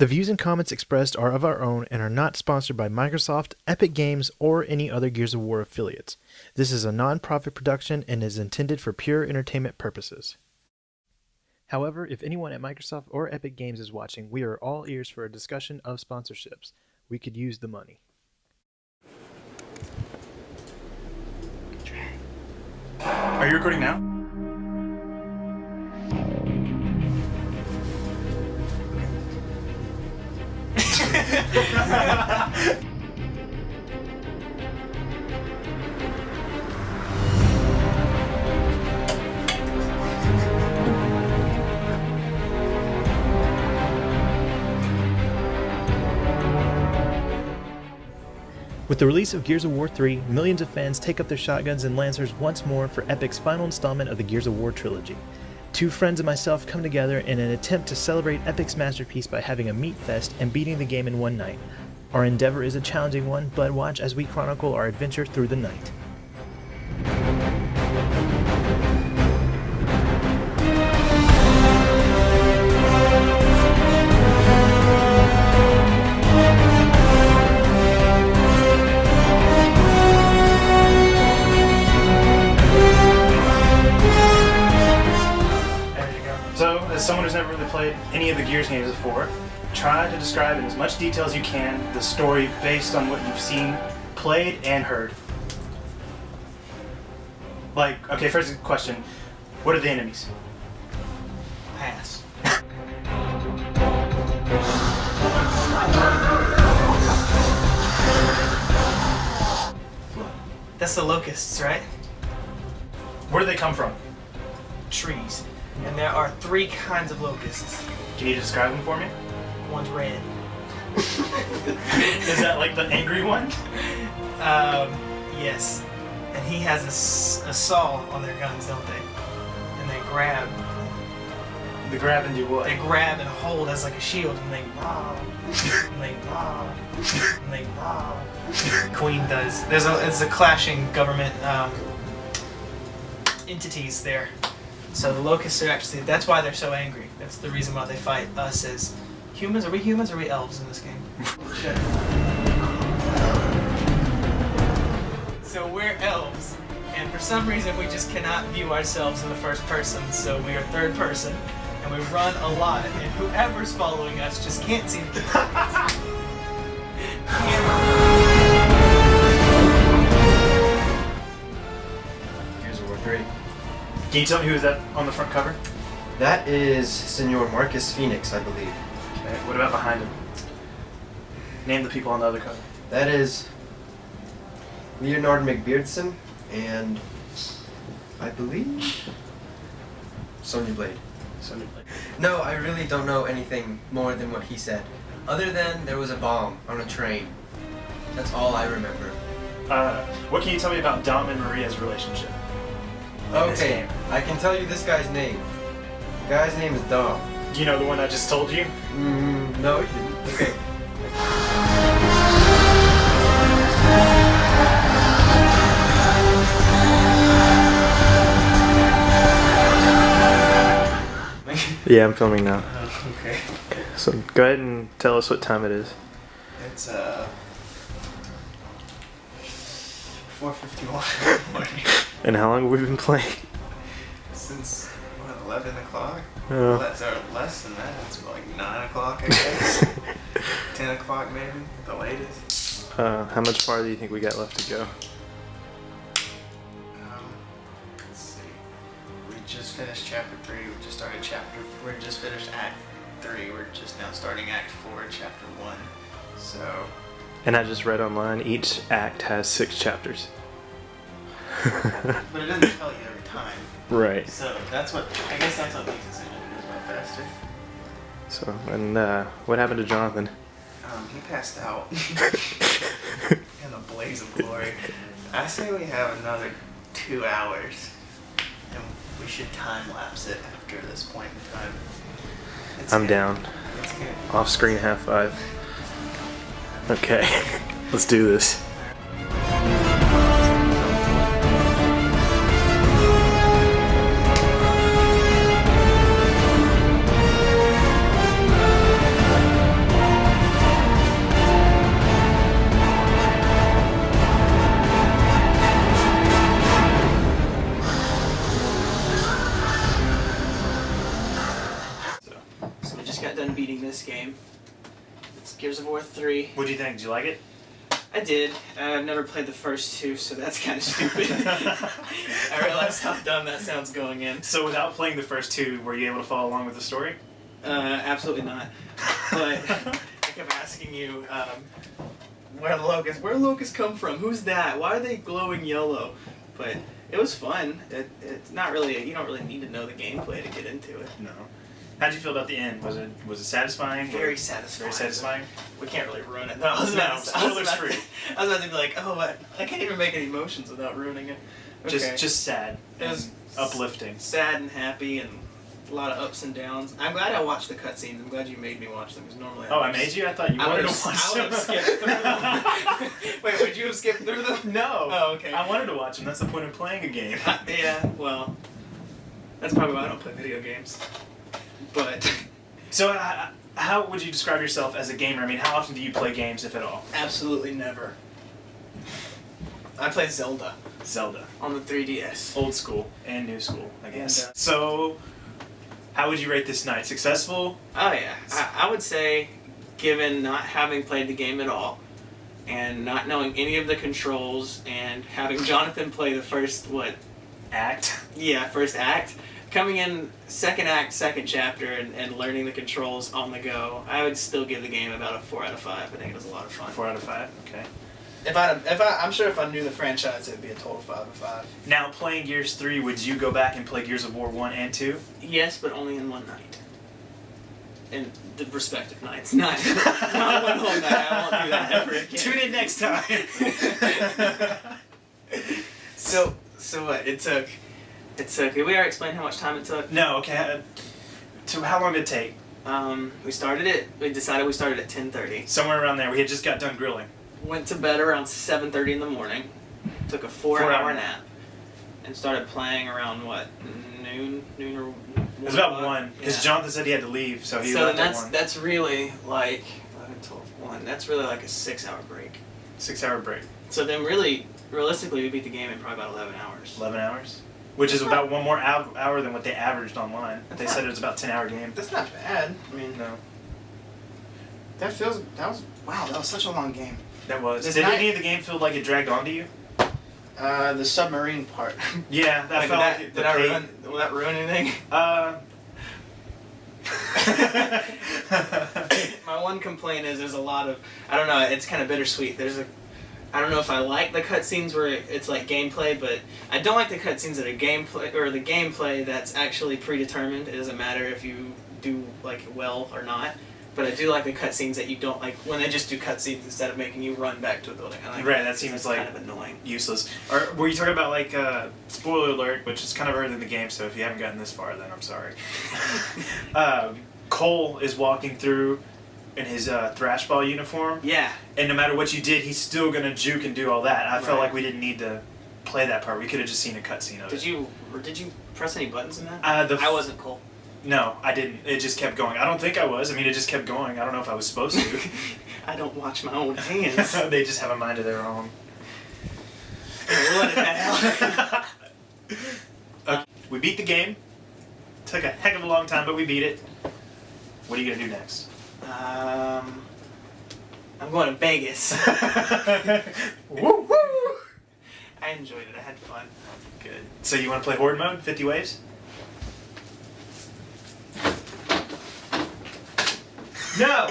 The views and comments expressed are of our own and are not sponsored by Microsoft, Epic Games, or any other Gears of War affiliates. This is a non-profit production and is intended for pure entertainment purposes. However, if anyone at Microsoft or Epic Games is watching, we are all ears for a discussion of sponsorships. We could use the money. Are you recording now? With the release of Gears of War 3, millions of fans take up their shotguns and lancers once more for Epic's final installment of the Gears of War trilogy. Two friends and myself come together in an attempt to celebrate Epic's masterpiece by having a meat fest and beating the game in one night. Our endeavor is a challenging one, but watch as we chronicle our adventure through the night. So, as someone who's never really played any of the Gears games before, try to describe in as much detail as you can the story based on what you've seen, played, and heard. Like, okay, first question, what are the enemies? Pass. That's the locusts, right? Where do they come from? Trees. And there are 3 kinds of locusts. Can you describe them for me? One's red. Is that like the angry one? Yes. And he has a saw on their guns, don't they? And they grab. The grab and do what? They grab and hold as like a shield, and they wow, and they wow, and they wow. Queen does. It's a clashing government entities there. So the locusts are actually, that's why they're so angry. That's the reason why they fight us as humans. Are we humans or are we elves in this game? So we're elves, and for some reason we just cannot view ourselves in the first person, so we are third person, and we run a lot, and whoever's following us just can't seem to Gears of War 3. Can you tell me who is that on the front cover? That is Senor Marcus Phoenix, I believe. Okay, what about behind him? Name the people on the other cover. That is Leonard McBeardson and I believe Sonya Blade. Sonya Blade. No, I really don't know anything more than what he said. Other than there was a bomb on a train. That's all I remember. What can you tell me about Dom and Maria's relationship? in this Okay, game? I can tell you this guy's name. The guy's name is Dom. Do you know the one I just told you? No, he didn't. Okay. Yeah, I'm filming now. Okay. So go ahead and tell us what time it is. It's 4:51 in the morning. And how long have we been playing? Since what, 11 o'clock? Oh. Less than that. It's like 9 o'clock, I guess. 10 o'clock maybe, at the latest. How much farther do you think we got left to go? Let's see. We just finished chapter 3. We just finished Act 3. We're just now starting Act 4, chapter 1. So. And I just read online, each act has 6 chapters. But it doesn't tell you every time. Right. So that's what, I guess that's what makes it go faster. So, and what happened to Jonathan? He passed out in a blaze of glory. I say we have another 2 hours, and we should time lapse it after this point in time. I'm down. It's good. Off-screen half 5. Okay, let's do this. just got done beating this game. It's Gears of War 3. What do you think? Did you like it? I did. I've never played the first two, so that's kind of stupid. I realize how dumb that sounds going in. So without playing the first two, were you able to follow along with the story? Absolutely not. But I kept asking you, where locusts come from? Who's that? Why are they glowing yellow? But it was fun. It's not really, you don't really need to know the gameplay to get into it. No. How'd you feel about the end? Was it satisfying? Very satisfying. Very satisfying? We can't really ruin it. No, spoilers free. I was about to be like, oh, I can't even make any emotions without ruining it. Okay. Just sad It was and uplifting. Sad and happy and a lot of ups and downs. I'm glad I watched the cutscenes. I'm glad you made me watch them because normally I made you? I thought you wanted to watch I would them. have skipped through them. Wait, would you have skipped through them? No. Oh, okay. I wanted to watch them. That's the point of playing a game. Yeah, well, that's probably why I don't play video games. But So, how would you describe yourself as a gamer? I mean, how often do you play games, if at all? absolutely never. I play Zelda Zelda. on the 3DS. Old school and new school, I guess. And, So, how would you rate this night? Successful? Oh yeah, I would say, given not having played the game at all, and not knowing any of the controls, and having Jonathan play the first first act, coming in second act, second chapter, and learning the controls on the go, I would still give the game about a 4 out of 5. I think it was a lot of fun. 4 out of 5? Okay. I'm sure if I knew the franchise, it would be a total 5 out of 5. Now, playing Gears 3, would you go back and play Gears of War 1 and 2? Yes, but only in one night. In the respective nights. Not one whole night. I won't do that ever again. Tune in next time. So what? It took. Did we already explain how much time it took? No, okay. So how long did it take? We started at 10:30. Somewhere around there. We had just got done grilling. Went to bed around 7:30 in the morning. Took a 4-hour nap. And started playing around what? Noon or. It was about 1, because Yeah. Jonathan said he had to leave, so he So left then at 1. that's really like 11, 12, 1. That's really like a 6-hour break. 6-hour break. So then realistically, we beat the game in probably about 11 hours. 11 hours? Which is about one more hour than what they averaged online. They said it was about a 10-hour game. That's not bad. I mean, No. that was such a long game. That was. This Did night- any of the game feel like it dragged onto you? The submarine part. Yeah, that felt like Will that ruin anything? My one complaint is there's a lot of, I don't know, it's kind of bittersweet. I don't know if I like the cutscenes where it's like gameplay, but I don't like the cutscenes that are gameplay, or the gameplay that's actually predetermined. It doesn't matter if you do like well or not. But I do like the cutscenes that you don't like, when they just do cutscenes instead of making you run back to a building. I like Right, that seems that's like kind of annoying. useless. Or were you talking about like spoiler alert, which is kind of early in the game, so if you haven't gotten this far, then I'm sorry. Cole is walking through in his thrash ball uniform, Yeah. and no matter what you did, he's still gonna juke and do all that. I felt Right. like we didn't need to play that part. We could have just seen a cutscene of Did it. you press any buttons in that? I I wasn't cool. No, I didn't. It just kept going. I don't think I was. I mean, it just kept going. I don't know if I was supposed to. I don't watch my own hands. They just have a mind of their own. We'll edit that out. We beat the game. Took a heck of a long time, but we beat it. What are you gonna do next? I'm going to Vegas. Woo woo! I enjoyed it. I had fun. Good. So you want to play Horde mode? 50 waves? No!